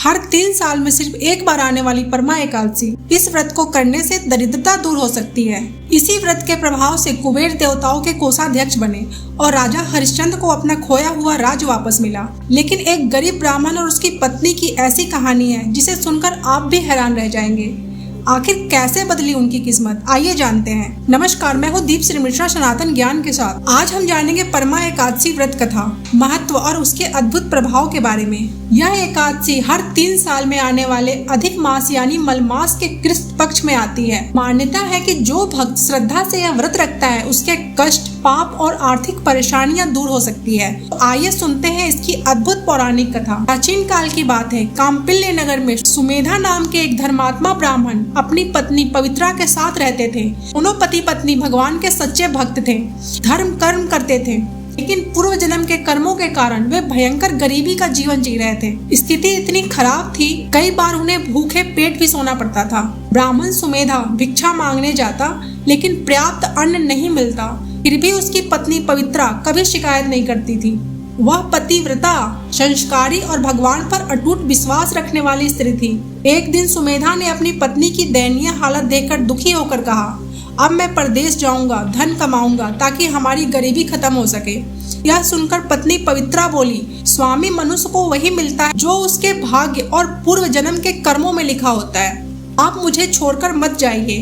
हर 3 साल में सिर्फ एक बार आने वाली परमा एकादशी। इस व्रत को करने से दरिद्रता दूर हो सकती है। इसी व्रत के प्रभाव से कुबेर देवताओं के कोषाध्यक्ष बने और राजा हरिश्चंद्र को अपना खोया हुआ राज्य वापस मिला। लेकिन एक गरीब ब्राह्मण और उसकी पत्नी की ऐसी कहानी है जिसे सुनकर आप भी हैरान रह जाएंगे। आखिर कैसे बदली उनकी किस्मत, आइए जानते हैं। नमस्कार, मैं हूँ दीप श्री मिश्रा सनातन ज्ञान के साथ। आज हम जानेंगे परमा एकादशी व्रत कथा, महत्व और उसके अद्भुत प्रभाव के बारे में। यह एकादशी हर 3 साल में आने वाले अधिक मास यानी मलमास के कृष्ण पक्ष में आती है। मान्यता है कि जो भक्त श्रद्धा से यह व्रत रखता है उसके कष्ट, पाप और आर्थिक परेशानियां दूर हो सकती है। तो आइए सुनते हैं इसकी अद्भुत पौराणिक कथा। प्राचीन काल की बात है, काम्पिल्य नगर में सुमेधा नाम के एक धर्मात्मा ब्राह्मण अपनी पत्नी पवित्रा के साथ रहते थे। दोनों पति पत्नी भगवान के सच्चे भक्त थे, धर्म कर्म करते थे, लेकिन पूर्व जन्म के कर्मों के कारण वे भयंकर गरीबी का जीवन जी रहे थे। स्थिति इतनी खराब थी, कई बार उन्हें भूखे पेट भी सोना पड़ता था। ब्राह्मण सुमेधा भिक्षा मांगने जाता, लेकिन पर्याप्त अन्न नहीं मिलता। फिर भी उसकी पत्नी पवित्रा कभी शिकायत नहीं करती थी। वह पतिव्रता, संस्कारी और भगवान पर अटूट विश्वास रखने वाली स्त्री थी। एक दिन सुमेधा ने अपनी पत्नी की दयनीय हालत देखकर दुखी होकर कहा, अब मैं परदेश जाऊंगा, धन कमाऊंगा ताकि हमारी गरीबी खत्म हो सके। यह सुनकर पत्नी पवित्रा बोली, स्वामी मनुष्य को वही मिलता है जो उसके भाग्य और पूर्व जन्म के कर्मों में लिखा होता है। आप मुझे छोड़कर मत जाइए,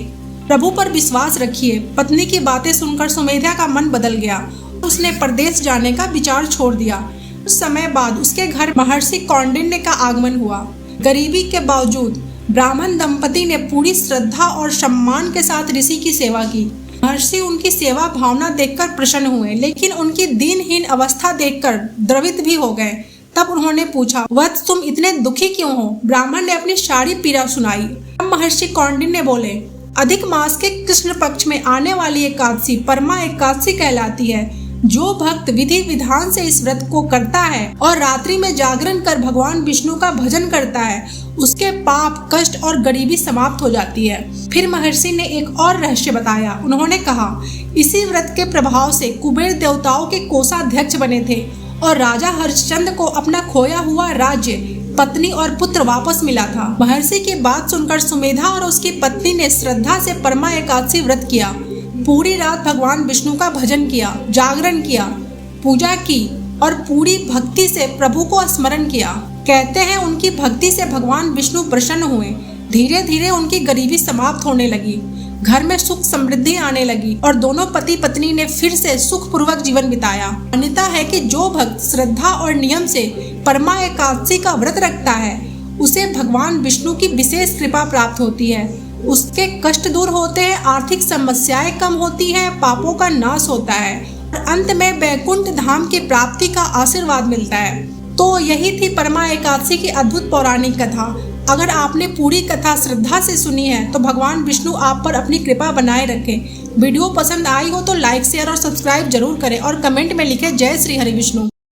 प्रभु पर विश्वास रखिए। पत्नी की बातें सुनकर सुमेधा का मन बदल गया। उसने परदेश जाने का विचार छोड़ दिया। कुछ समय बाद उसके घर महर्षि कौंडिन्य का आगमन हुआ। गरीबी के बावजूद ब्राह्मण दंपति ने पूरी श्रद्धा और सम्मान के साथ ऋषि की सेवा की। महर्षि उनकी सेवा भावना देखकर प्रसन्न हुए, लेकिन उनकी दीनहीन अवस्था देखकर द्रवित भी हो गए। तब उन्होंने पूछा, वत्स तुम इतने दुखी क्यों हो? ब्राह्मण ने अपनी सारी पीड़ा सुनाई। तब महर्षि कौंडिन्य बोले, अधिक मास के कृष्ण पक्ष में आने वाली एकादशी परमा एकादशी कहलाती है। जो भक्त विधि विधान से इस व्रत को करता है और रात्रि में जागरण कर भगवान विष्णु का भजन करता है, उसके पाप, कष्ट और गरीबी समाप्त हो जाती है। फिर महर्षि ने एक और रहस्य बताया। उन्होंने कहा, इसी व्रत के प्रभाव से कुबेर देवताओं के कोषाध्यक्ष बने थे और राजा हरिश्चंद्र को अपना खोया हुआ राज्य, पत्नी और पुत्र वापस मिला था। महर्षि की बात सुनकर सुमेधा और उसकी पत्नी ने श्रद्धा से परमा एकादशी व्रत किया। पूरी रात भगवान विष्णु का भजन किया, जागरण किया, पूजा की और पूरी भक्ति से प्रभु को स्मरण किया। कहते हैं उनकी भक्ति से भगवान विष्णु प्रसन्न हुए। धीरे धीरे उनकी गरीबी समाप्त होने लगी, घर में सुख समृद्धि आने लगी और दोनों पति पत्नी ने फिर से सुखपूर्वक जीवन बिताया। मान्यता है कि जो भक्त श्रद्धा और नियम से परमा एकादशी का व्रत रखता है उसे भगवान विष्णु की विशेष कृपा प्राप्त होती है। उसके कष्ट दूर होते हैं, आर्थिक समस्याएं कम होती हैं, पापों का नाश होता है और अंत में वैकुंठ धाम की प्राप्ति का आशीर्वाद मिलता है। तो यही थी परमा एकादशी की अद्भुत पौराणिक कथा। अगर आपने पूरी कथा श्रद्धा से सुनी है तो भगवान विष्णु आप पर अपनी कृपा बनाए रखें। वीडियो पसंद आई हो तो लाइक, शेयर और सब्सक्राइब जरूर करें और कमेंट में लिखें जय श्री हरि विष्णु।